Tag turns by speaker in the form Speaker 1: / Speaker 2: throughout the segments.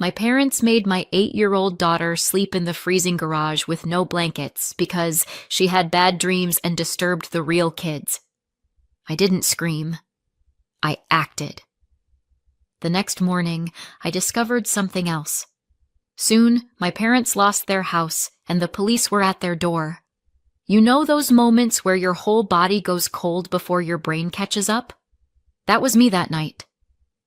Speaker 1: My parents made my 8-year-old daughter sleep in the freezing garage with no blankets because she had bad dreams and disturbed the real kids. I didn't scream. I acted. The next morning, I discovered something else. Soon, my parents lost their house and the police were at their door. You know those moments where your whole body goes cold before your brain catches up? That was me that night.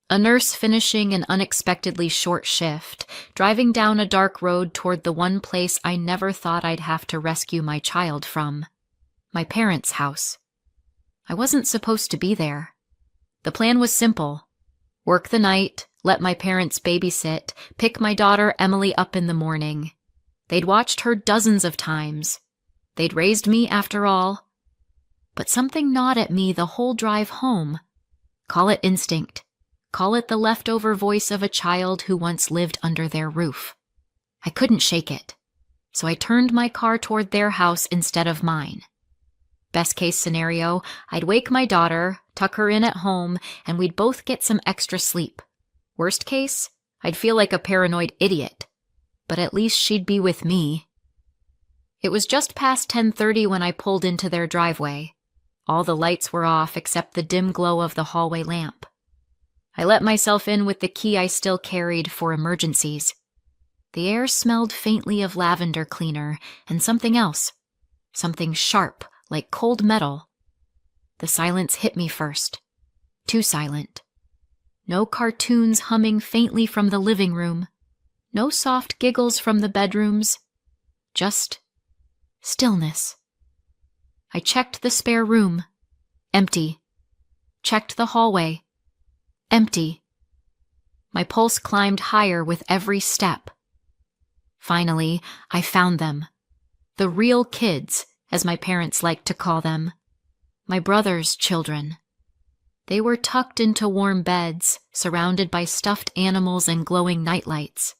Speaker 1: A nurse finishing an unexpectedly short shift, driving down a dark road toward the one place I never thought I'd have to rescue my child from. My parents' house. I wasn't supposed to be there. The plan was simple. Work the night, let my parents babysit, pick my daughter Emily up in the morning. They'd watched her dozens of times. They'd raised me after all. But something gnawed at me the whole drive home. Call it instinct. Call it the leftover voice of a child who once lived under their roof. I couldn't shake it, so I turned my car toward their house instead of mine. Best case scenario, I'd wake my daughter, tuck her in at home, and we'd both get some extra sleep. Worst case, I'd feel like a paranoid idiot, but at least she'd be with me. It was just past 10:30 when I pulled into their driveway. All the lights were off except the dim glow of the hallway lamp. I let myself in with the key I still carried for emergencies. The air smelled faintly of lavender cleaner and something else. Something sharp, like cold metal. The silence hit me first. Too silent. No cartoons humming faintly from the living room. No soft giggles from the bedrooms. Just stillness. I checked the spare room. Empty. Checked the hallway. Empty. My pulse climbed higher with every step. Finally, I found them. The real kids, as my parents liked to call them. My brother's children. They were tucked into warm beds, surrounded by stuffed animals and glowing nightlights.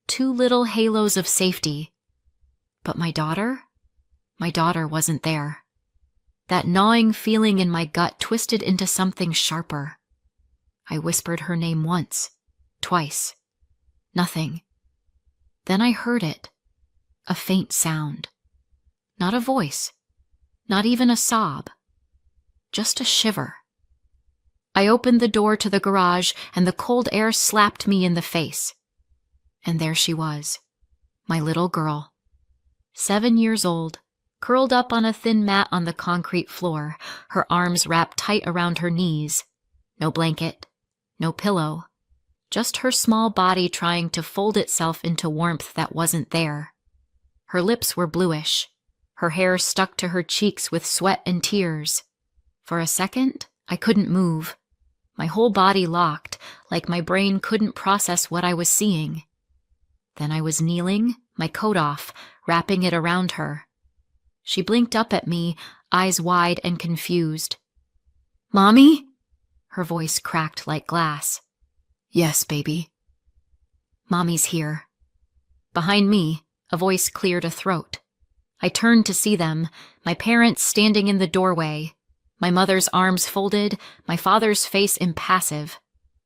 Speaker 1: 2 little halos of safety. But my daughter? My daughter wasn't there. That gnawing feeling in my gut twisted into something sharper. I whispered her name once, twice. Nothing. Then I heard it. A faint sound. Not a voice. Not even a sob. Just a shiver. I opened the door to the garage and the cold air slapped me in the face. And there she was. My little girl. 7 years old. Curled up on a thin mat on the concrete floor, her arms wrapped tight around her knees. No blanket. No pillow, just her small body trying to fold itself into warmth that wasn't there. Her lips were bluish. Her hair stuck to her cheeks with sweat and tears. For a second, I couldn't move. My whole body locked, like my brain couldn't process what I was seeing. Then I was kneeling, my coat off, wrapping it around her. She blinked up at me, eyes wide and confused. "Mommy?" Her voice cracked like glass. "Yes, baby." "Mommy's here." Behind me, a voice cleared a throat. I turned to see them, my parents standing in the doorway, my mother's arms folded, my father's face impassive,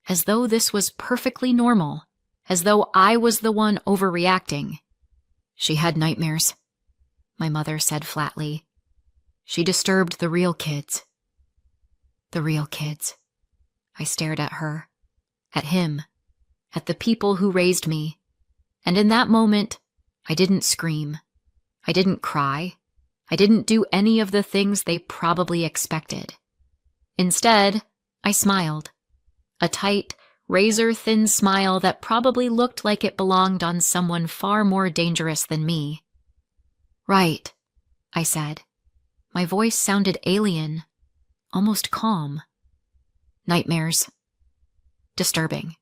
Speaker 1: as though this was perfectly normal, as though I was the one overreacting. "She had nightmares," my mother said flatly. "She disturbed the real kids." The real kids. I stared at her, at him, at the people who raised me, and in that moment, I didn't scream. I didn't cry. I didn't do any of the things they probably expected. Instead, I smiled. A tight, razor-thin smile that probably looked like it belonged on someone far more dangerous than me. "Right," I said. My voice sounded alien, almost calm. "Nightmares. Disturbing."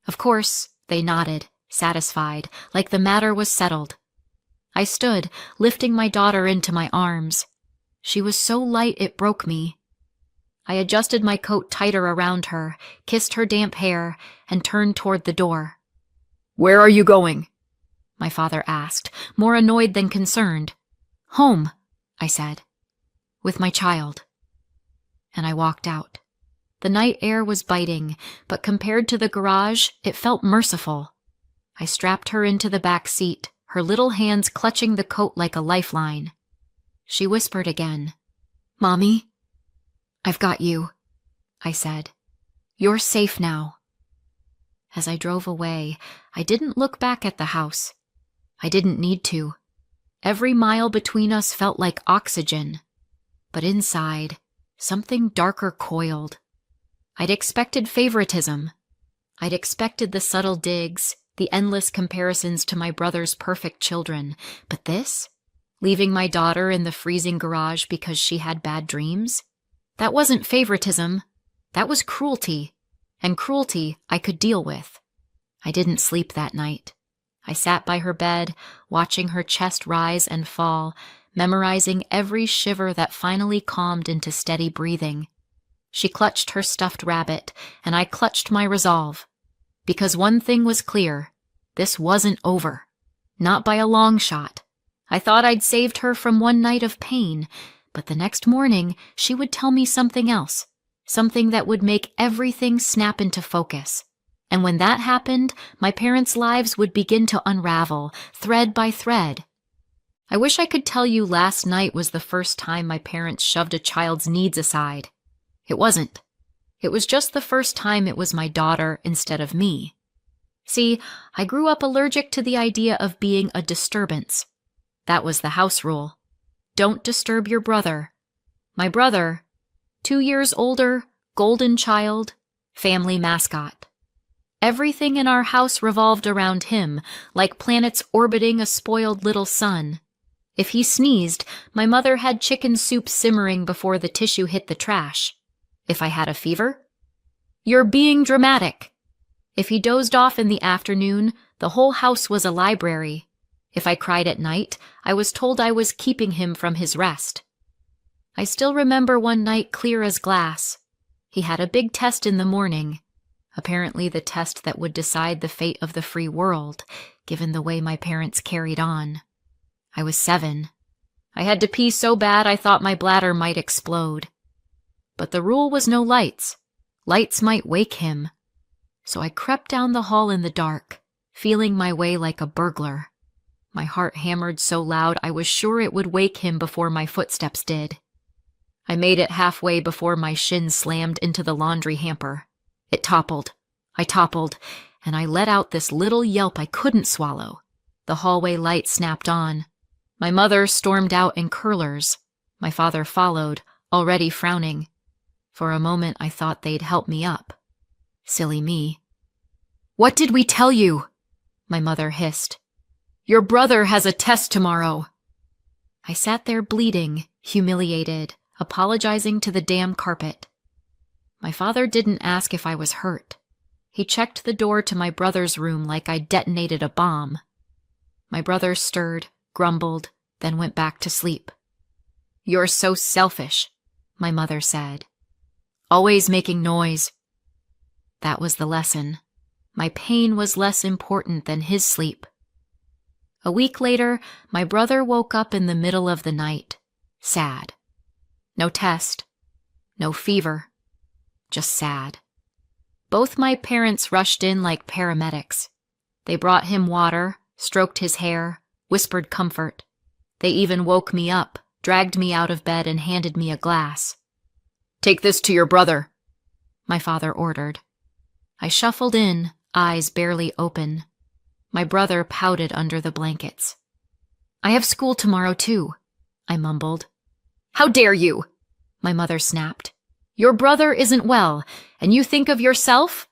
Speaker 1: Of course, they nodded, satisfied, like the matter was settled. I stood, lifting my daughter into my arms. She was so light it broke me. I adjusted my coat tighter around her, kissed her damp hair, and turned toward the door. "Where are you going?" my father asked, more annoyed than concerned. "Home," I said. "With my child." And I walked out. The night air was biting, but compared to the garage, it felt merciful. I strapped her into the back seat, her little hands clutching the coat like a lifeline. She whispered again, "Mommy, I've got you," I said. "You're safe now." As I drove away, I didn't look back at the house. I didn't need to. Every mile between us felt like oxygen. But inside, something darker coiled. I'd expected favoritism. I'd expected the subtle digs, the endless comparisons to my brother's perfect children. But this? Leaving my daughter in the freezing garage because she had bad dreams? That wasn't favoritism. That was cruelty. And cruelty I could deal with. I didn't sleep that night. I sat by her bed, watching her chest rise and fall, memorizing every shiver that finally calmed into steady breathing. She clutched her stuffed rabbit, and I clutched my resolve. Because one thing was clear, this wasn't over. Not by a long shot. I thought I'd saved her from one night of pain, but the next morning she would tell me something else, something that would make everything snap into focus. And when that happened, my parents' lives would begin to unravel, thread by thread. I wish I could tell you last night was the first time my parents shoved a child's needs aside. It wasn't. It was just the first time it was my daughter instead of me. See, I grew up allergic to the idea of being a disturbance. That was the house rule. Don't disturb your brother. My brother, 2 years older, golden child, family mascot. Everything in our house revolved around him, like planets orbiting a spoiled little sun. If he sneezed, my mother had chicken soup simmering before the tissue hit the trash. If I had a fever, "You're being dramatic." If he dozed off in the afternoon, the whole house was a library. If I cried at night, I was told I was keeping him from his rest. I still remember one night clear as glass. He had a big test in the morning. Apparently the test that would decide the fate of the free world, given the way my parents carried on. I was 7. I had to pee so bad I thought my bladder might explode. But the rule was no lights. Lights might wake him. So I crept down the hall in the dark, feeling my way like a burglar. My heart hammered so loud I was sure it would wake him before my footsteps did. I made it halfway before my shin slammed into the laundry hamper. It toppled. I toppled, and I let out this little yelp I couldn't swallow. The hallway light snapped on. My mother stormed out in curlers. My father followed, already frowning. For a moment I thought they'd help me up. Silly me. "What did we tell you?" my mother hissed. "Your brother has a test tomorrow." I sat there bleeding, humiliated, apologizing to the damn carpet. My father didn't ask if I was hurt. He checked the door to my brother's room like I detonated a bomb. My brother stirred, grumbled, then went back to sleep. "You're so selfish," my mother said. "Always making noise." That was the lesson. My pain was less important than his sleep. A week later, my brother woke up in the middle of the night, sad. No test, no fever, just sad. Both my parents rushed in like paramedics. They brought him water, stroked his hair, whispered comfort. They even woke me up, dragged me out of bed, and handed me a glass. "Take this to your brother," my father ordered. I shuffled in, eyes barely open. My brother pouted under the blankets. "I have school tomorrow, too," I mumbled. "How dare you?" my mother snapped. "Your brother isn't well, and you think of yourself?"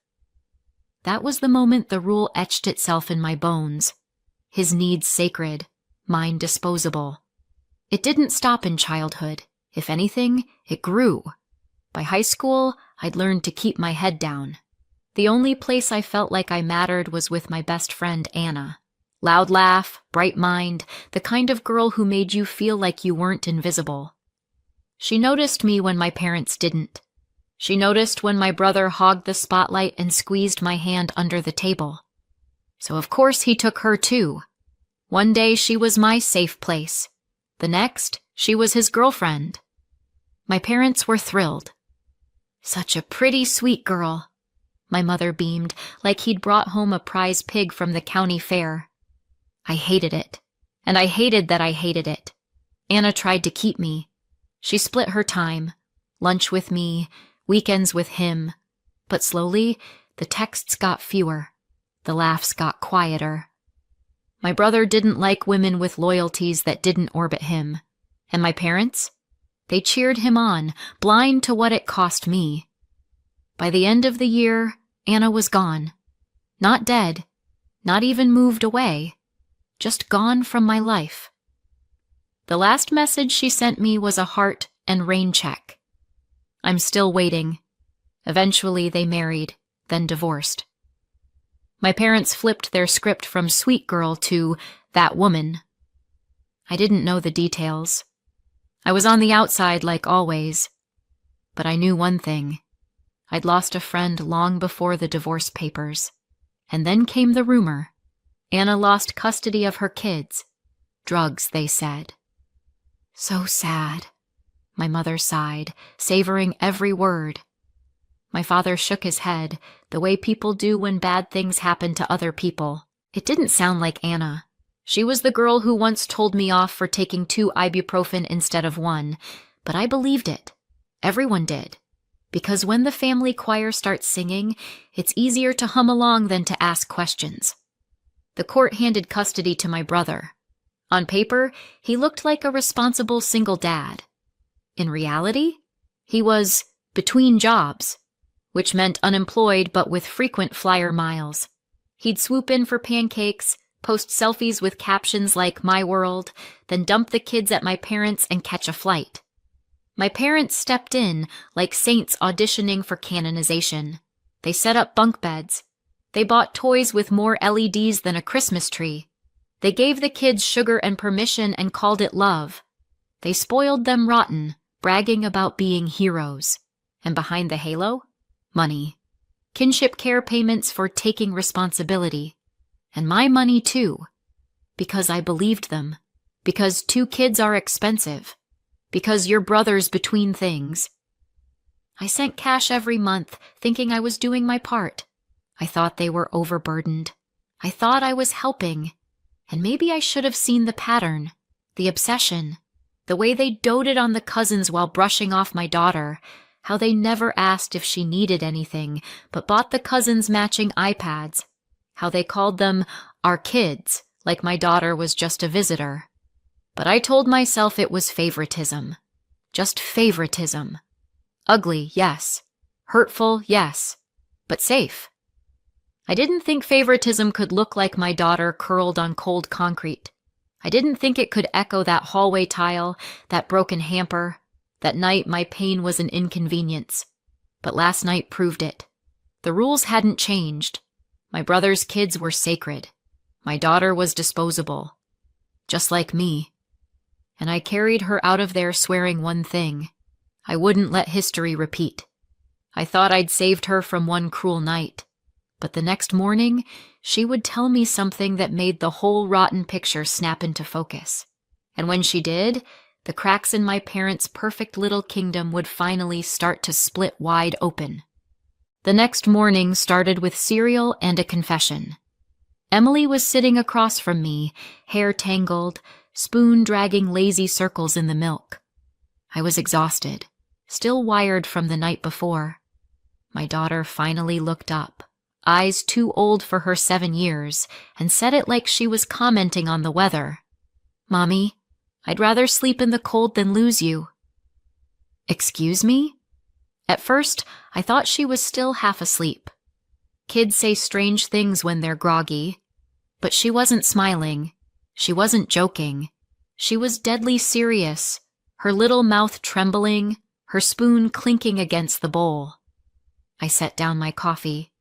Speaker 1: That was the moment the rule etched itself in my bones. His needs sacred, mine disposable. It didn't stop in childhood. If anything, it grew. By high school, I'd learned to keep my head down. The only place I felt like I mattered was with my best friend, Anna. Loud laugh, bright mind, the kind of girl who made you feel like you weren't invisible. She noticed me when my parents didn't. She noticed when my brother hogged the spotlight and squeezed my hand under the table. So of course he took her too. One day she was my safe place. The next, she was his girlfriend. My parents were thrilled. "Such a pretty, sweet girl," My mother beamed, like he'd brought home a prize pig from the county fair. I hated it, and I hated that I hated it. Anna tried to keep me. She split her time, lunch with me, weekends with him. But slowly, the texts got fewer. The laughs got quieter. My brother didn't like women with loyalties that didn't orbit him. And my parents? They cheered him on, blind to what it cost me. By the end of the year, Anna was gone. Not dead, not even moved away, just gone from my life. The last message she sent me was a heart and rain check. I'm still waiting. Eventually they married, then divorced. My parents flipped their script from sweet girl to that woman. I didn't know the details. I was on the outside like always. But I knew one thing. I'd lost a friend long before the divorce papers. And then came the rumor. Anna lost custody of her kids. Drugs, they said. So sad. My mother sighed, savoring every word. My father shook his head, the way people do when bad things happen to other people. It didn't sound like Anna. She was the girl who once told me off for taking 2 ibuprofen instead of 1, but I believed it. Everyone did. Because when the family choir starts singing, it's easier to hum along than to ask questions. The court handed custody to my brother. On paper, he looked like a responsible single dad. In reality, he was between jobs, which meant unemployed but with frequent flyer miles. He'd swoop in for pancakes, post selfies with captions like "My World," then dump the kids at my parents' and catch a flight. My parents stepped in like saints auditioning for canonization. They set up bunk beds. They bought toys with more LEDs than a Christmas tree. They gave the kids sugar and permission and called it love. They spoiled them rotten, bragging about being heroes. And behind the halo? Money. Kinship care payments for taking responsibility. And my money too. Because I believed them. Because 2 kids are expensive. Because your brother's between things. I sent cash every month, thinking I was doing my part. I thought they were overburdened. I thought I was helping. And maybe I should have seen the pattern, the obsession, the way they doted on the cousins while brushing off my daughter, how they never asked if she needed anything, but bought the cousins matching iPads, how they called them our kids, like my daughter was just a visitor. But I told myself it was favoritism. Just favoritism. Ugly, yes. Hurtful, yes. But safe. I didn't think favoritism could look like my daughter curled on cold concrete. I didn't think it could echo that hallway tile, that broken hamper. That night my pain was an inconvenience. But last night proved it. The rules hadn't changed. My brother's kids were sacred. My daughter was disposable. Just like me. And I carried her out of there swearing one thing. I wouldn't let history repeat. I thought I'd saved her from one cruel night. But the next morning, she would tell me something that made the whole rotten picture snap into focus. And when she did, the cracks in my parents' perfect little kingdom would finally start to split wide open. The next morning started with cereal and a confession. Emily was sitting across from me, hair tangled, spoon dragging lazy circles in the milk. I was exhausted, still wired from the night before. My daughter finally looked up, eyes too old for her 7 years, and said it like she was commenting on the weather. "Mommy, I'd rather sleep in the cold than lose you." Excuse me? At first, I thought she was still half asleep. Kids say strange things when they're groggy. But she wasn't smiling. She wasn't joking. She was deadly serious, her little mouth trembling, her spoon clinking against the bowl. I set down my coffee.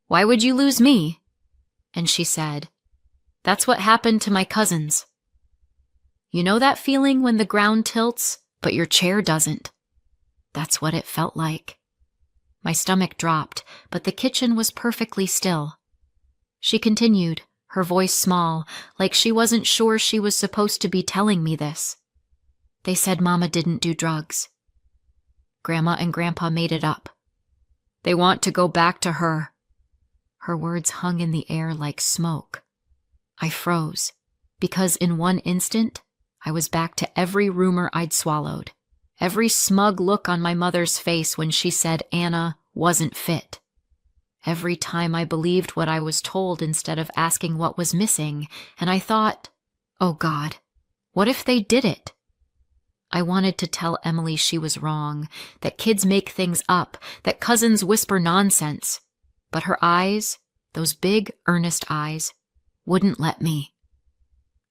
Speaker 1: "Why would you lose me?" And she said, "That's what happened to my cousins." You know that feeling when the ground tilts, but your chair doesn't? That's what it felt like. My stomach dropped, but the kitchen was perfectly still. She continued, her voice small, like she wasn't sure she was supposed to be telling me this. "They said Mama didn't do drugs. Grandma and Grandpa made it up. They want to go back to her. Her words hung in the air like smoke. I froze, because in one instant, I was back to every rumor I'd swallowed, every smug look on my mother's face when she said Anna wasn't fit. Every time I believed what I was told instead of asking what was missing, and I thought, oh God, what if they did it? I wanted to tell Emily she was wrong, that kids make things up, that cousins whisper nonsense. But her eyes, those big, earnest eyes, wouldn't let me.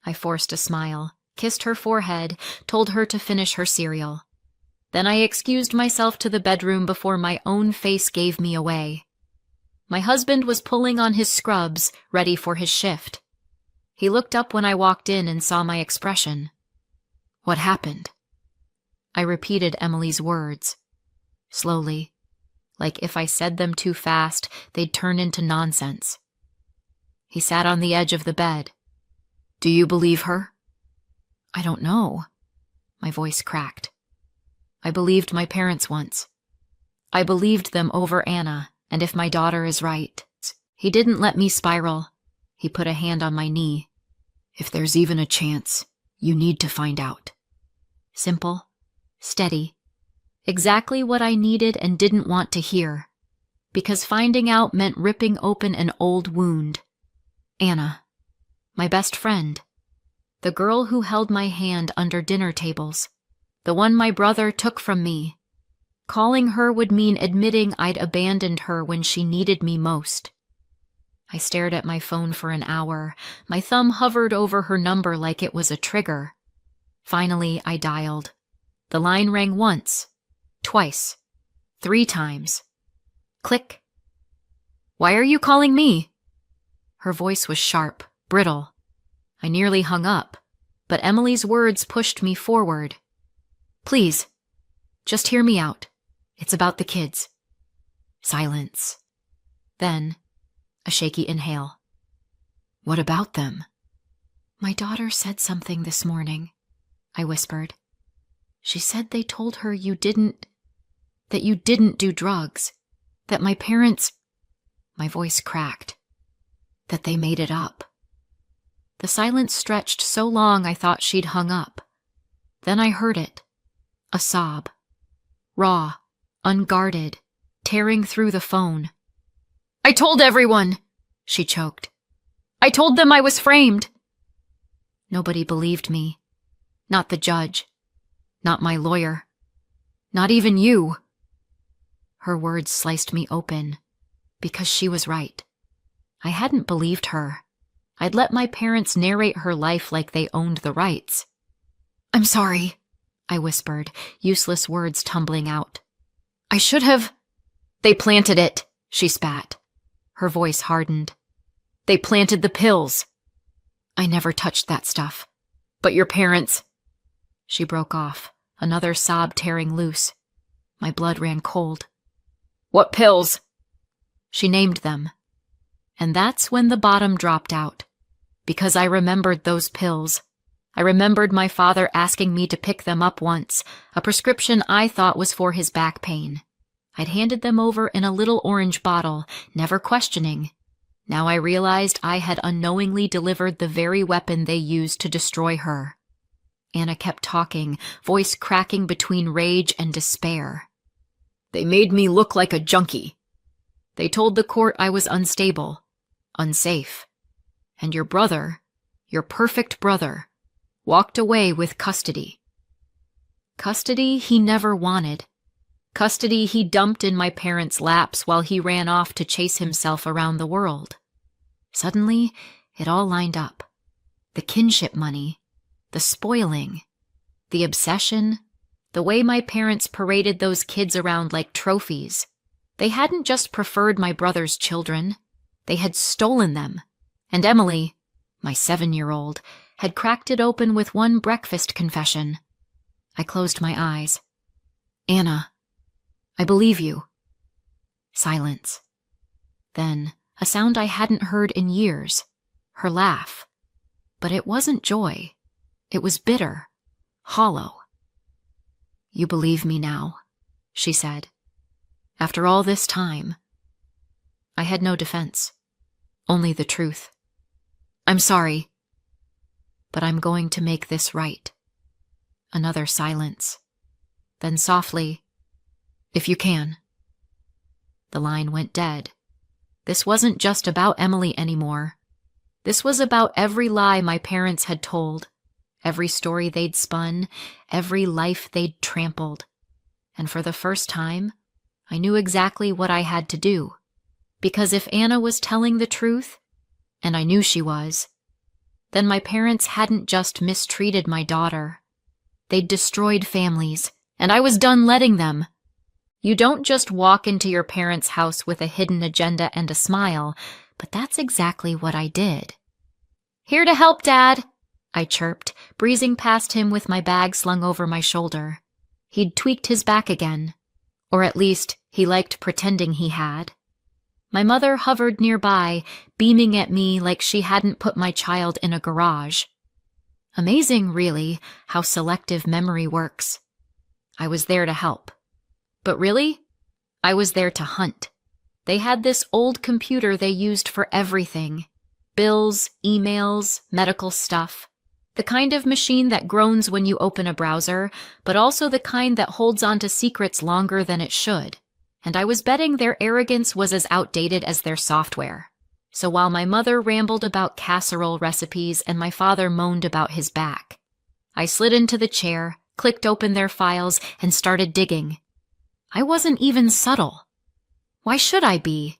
Speaker 1: I forced a smile, kissed her forehead, told her to finish her cereal. Then I excused myself to the bedroom before my own face gave me away. My husband was pulling on his scrubs, ready for his shift. He looked up when I walked in and saw my expression. What happened? I repeated Emily's words, slowly, like if I said them too fast, they'd turn into nonsense. He sat on the edge of the bed. Do you believe her? I don't know. My voice cracked. I believed my parents once. I believed them over Anna, and if my daughter is right. He didn't let me spiral. He put a hand on my knee. If there's even a chance, you need to find out. Simple, steady, exactly what I needed and didn't want to hear, because finding out meant ripping open an old wound. Anna, my best friend, the girl who held my hand under dinner tables, the one my brother took from me. Calling her would mean admitting I'd abandoned her when she needed me most. I stared at my phone for an hour. My thumb hovered over her number like it was a trigger. Finally, I dialed. The line rang once, twice, 3 times. Click. Why are you calling me? Her voice was sharp, brittle. I nearly hung up, but Emily's words pushed me forward. Please, just hear me out. It's about the kids. Silence. Then, a shaky inhale. What about them? My daughter said something this morning, I whispered. She said they told her that you didn't do drugs, that my parents, my voice cracked, that they made it up. The silence stretched so long I thought she'd hung up. Then I heard it, a sob, raw, unguarded, tearing through the phone. I told everyone, she choked. I told them I was framed. Nobody believed me. Not the judge. Not my lawyer. Not even you. Her words sliced me open, because she was right. I hadn't believed her. I'd let my parents narrate her life like they owned the rights. I'm sorry, I whispered, useless words tumbling out. I should have... They planted it, she spat. Her voice hardened. They planted the pills. I never touched that stuff. But your parents... She broke off, another sob tearing loose. My blood ran cold. What pills? She named them. And that's when the bottom dropped out. Because I remembered those pills. I remembered my father asking me to pick them up once, a prescription I thought was for his back pain. I'd handed them over in a little orange bottle, never questioning. Now I realized I had unknowingly delivered the very weapon they used to destroy her. Anna kept talking, voice cracking between rage and despair. They made me look like a junkie. They told the court I was unstable, unsafe. And your brother, your perfect brother, walked away with custody. Custody he never wanted. Custody he dumped in my parents' laps while he ran off to chase himself around the world. Suddenly, it all lined up. The kinship money, the spoiling, the obsession, the way my parents paraded those kids around like trophies. They hadn't just preferred my brother's children. They had stolen them. And Emily, my 7-year-old, had cracked it open with one breakfast confession. I closed my eyes. Anna, I believe you. Silence. Then, a sound I hadn't heard in years. Her laugh. But it wasn't joy. It was bitter. Hollow. You believe me now, she said. After all this time, I had no defense, only the truth. I'm sorry, but I'm going to make this right. Another silence. Then softly, if you can. The line went dead. This wasn't just about Emily anymore. This was about every lie my parents had told, every story they'd spun, every life they'd trampled. And for the first time, I knew exactly what I had to do. Because if Anna was telling the truth, and I knew she was, then my parents hadn't just mistreated my daughter. They'd destroyed families, and I was done letting them. You don't just walk into your parents' house with a hidden agenda and a smile, but that's exactly what I did. Here to help, Dad, I chirped, breezing past him with my bag slung over my shoulder. He'd tweaked his back again, or at least he liked pretending he had. My mother hovered nearby, beaming at me like she hadn't put my child in a garage. Amazing, really, how selective memory works. I was there to help. But really, I was there to hunt. They had this old computer they used for everything. Bills, emails, medical stuff. The kind of machine that groans when you open a browser, but also the kind that holds on to secrets longer than it should. And I was betting their arrogance was as outdated as their software. So while my mother rambled about casserole recipes and my father moaned about his back, I slid into the chair, clicked open their files, and started digging. I wasn't even subtle. Why should I be?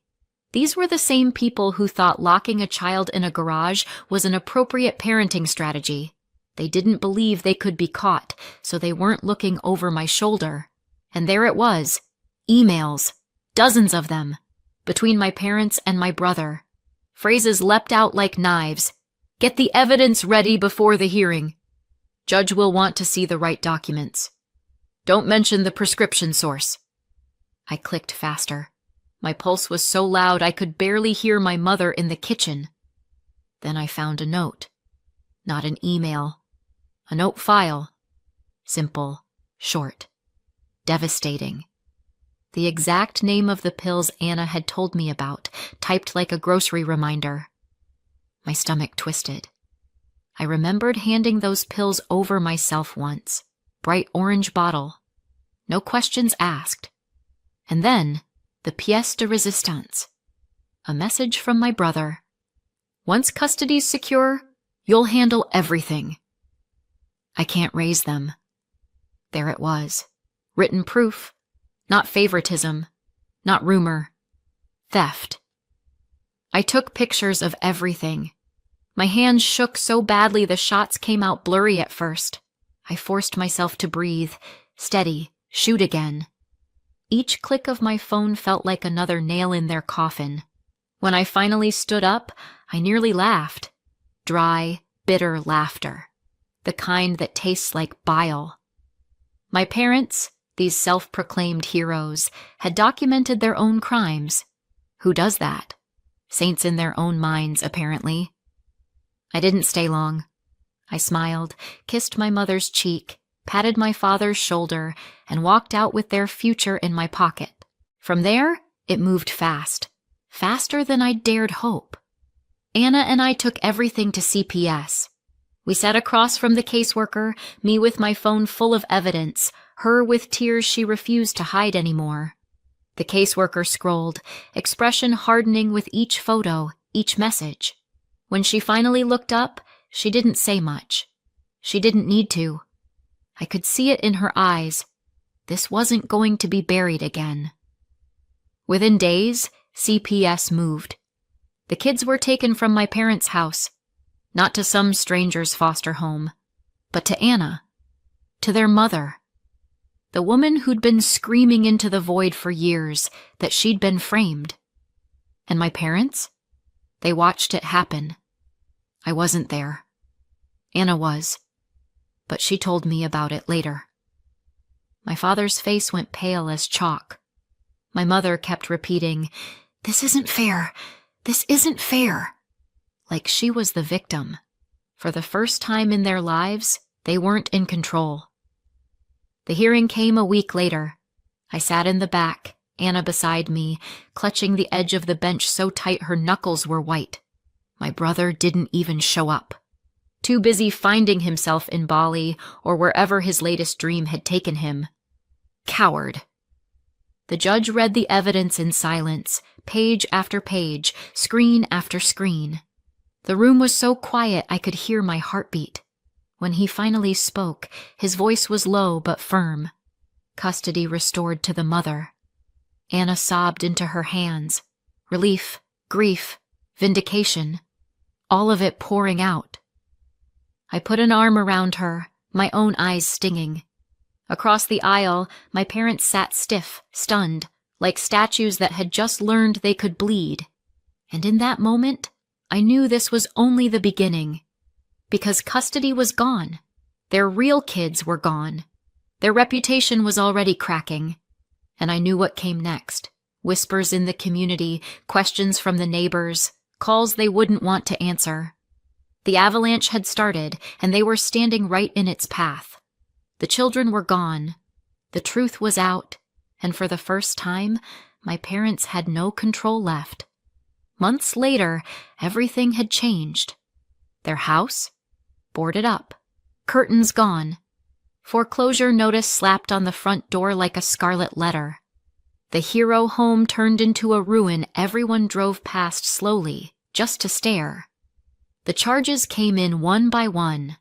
Speaker 1: These were the same people who thought locking a child in a garage was an appropriate parenting strategy. They didn't believe they could be caught, so they weren't looking over my shoulder. And there it was, emails, dozens of them, between my parents and my brother. Phrases leapt out like knives. Get the evidence ready before the hearing. Judge will want to see the right documents. Don't mention the prescription source. I clicked faster. My pulse was so loud I could barely hear my mother in the kitchen. Then I found a note. Not an email. A note file. Simple, short, devastating. The exact name of the pills Anna had told me about, typed like a grocery reminder. My stomach twisted. I remembered handing those pills over myself once. Bright orange bottle. No questions asked. And then, the pièce de résistance. A message from my brother. Once custody's secure, you'll handle everything. I can't raise them. There it was. Written proof. Not favoritism. Not rumor. Theft. I took pictures of everything. My hands shook so badly the shots came out blurry at first. I forced myself to breathe. Steady. Shoot again. Each click of my phone felt like another nail in their coffin. When I finally stood up, I nearly laughed. Dry, bitter laughter. The kind that tastes like bile. My parents, these self-proclaimed heroes, had documented their own crimes. Who does that? Saints in their own minds, apparently. I didn't stay long. I smiled, kissed my mother's cheek, patted my father's shoulder, and walked out with their future in my pocket. From there, it moved fast. Faster than I dared hope. Anna and I took everything to CPS. We sat across from the caseworker, me with my phone full of evidence, her with tears she refused to hide anymore. The caseworker scrolled, expression hardening with each photo, each message. When she finally looked up, she didn't say much. She didn't need to. I could see it in her eyes. This wasn't going to be buried again. Within days, CPS moved. The kids were taken from my parents' house, not to some stranger's foster home, but to Anna, to their mother, the woman who'd been screaming into the void for years that she'd been framed. And my parents? They watched it happen. I wasn't there. Anna was. But she told me about it later. My father's face went pale as chalk. My mother kept repeating, "This isn't fair. This isn't fair." Like she was the victim. For the first time in their lives, they weren't in control. The hearing came a week later. I sat in the back, Anna beside me, clutching the edge of the bench so tight her knuckles were white. My brother didn't even show up. Too busy finding himself in Bali or wherever his latest dream had taken him. Coward. The judge read the evidence in silence, page after page, screen after screen. The room was so quiet I could hear my heartbeat. When he finally spoke, his voice was low but firm. Custody restored to the mother. Anna sobbed into her hands. Relief, grief, vindication. All of it pouring out. I put an arm around her, my own eyes stinging. Across the aisle, my parents sat stiff, stunned, like statues that had just learned they could bleed. And in that moment, I knew this was only the beginning. Because custody was gone. Their real kids were gone. Their reputation was already cracking. And I knew what came next. Whispers in the community, questions from the neighbors, calls they wouldn't want to answer. The avalanche had started, and they were standing right in its path. The children were gone. The truth was out, and for the first time, my parents had no control left. Months later, everything had changed. Their house? Boarded up. Curtains gone. Foreclosure notice slapped on the front door like a scarlet letter. The hero home turned into a ruin everyone drove past slowly, just to stare. The charges came in one by one.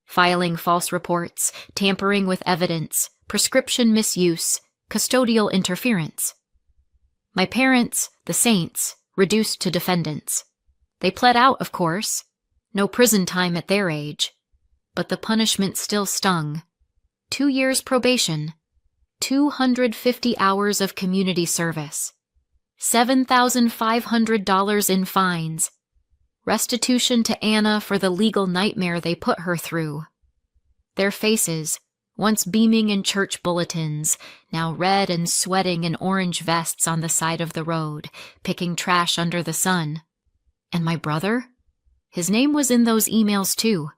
Speaker 1: Filing false reports, tampering with evidence, prescription misuse, custodial interference. My parents, the saints, reduced to defendants. They pled out, of course. No prison time at their age. But the punishment still stung. 2 years probation. 250 hours of community service. $7,500 in fines. Restitution to Anna for the legal nightmare they put her through. Their faces, once beaming in church bulletins, now red and sweating in orange vests on the side of the road, picking trash under the sun. And my brother? His name was in those emails too.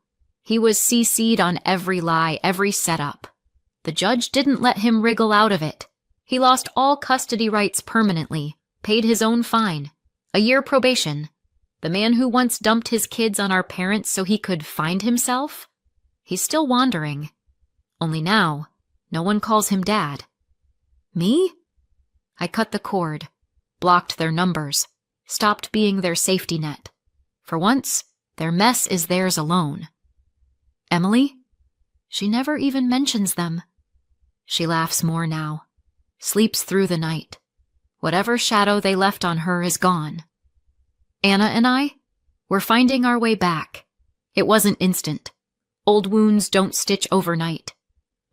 Speaker 1: He was CC'd on every lie, every setup. The judge didn't let him wriggle out of it. He lost all custody rights permanently, paid his own fine. A year probation. The man who once dumped his kids on our parents so he could find himself? He's still wandering. Only now, no one calls him Dad. Me? I cut the cord, blocked their numbers, stopped being their safety net. For once, their mess is theirs alone. Emily? She never even mentions them. She laughs more now, sleeps through the night. Whatever shadow they left on her is gone. Anna and I, we're finding our way back. It wasn't instant. Old wounds don't stitch overnight.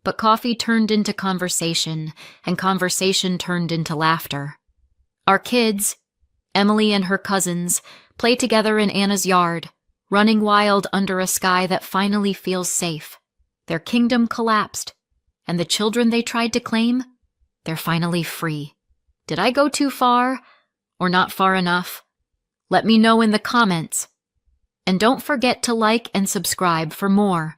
Speaker 1: But coffee turned into conversation, and conversation turned into laughter. Our kids, Emily and her cousins, play together in Anna's yard, running wild under a sky that finally feels safe. Their kingdom collapsed, and the children they tried to claim, they're finally free. Did I go too far, or not far enough? Let me know in the comments. And don't forget to like and subscribe for more.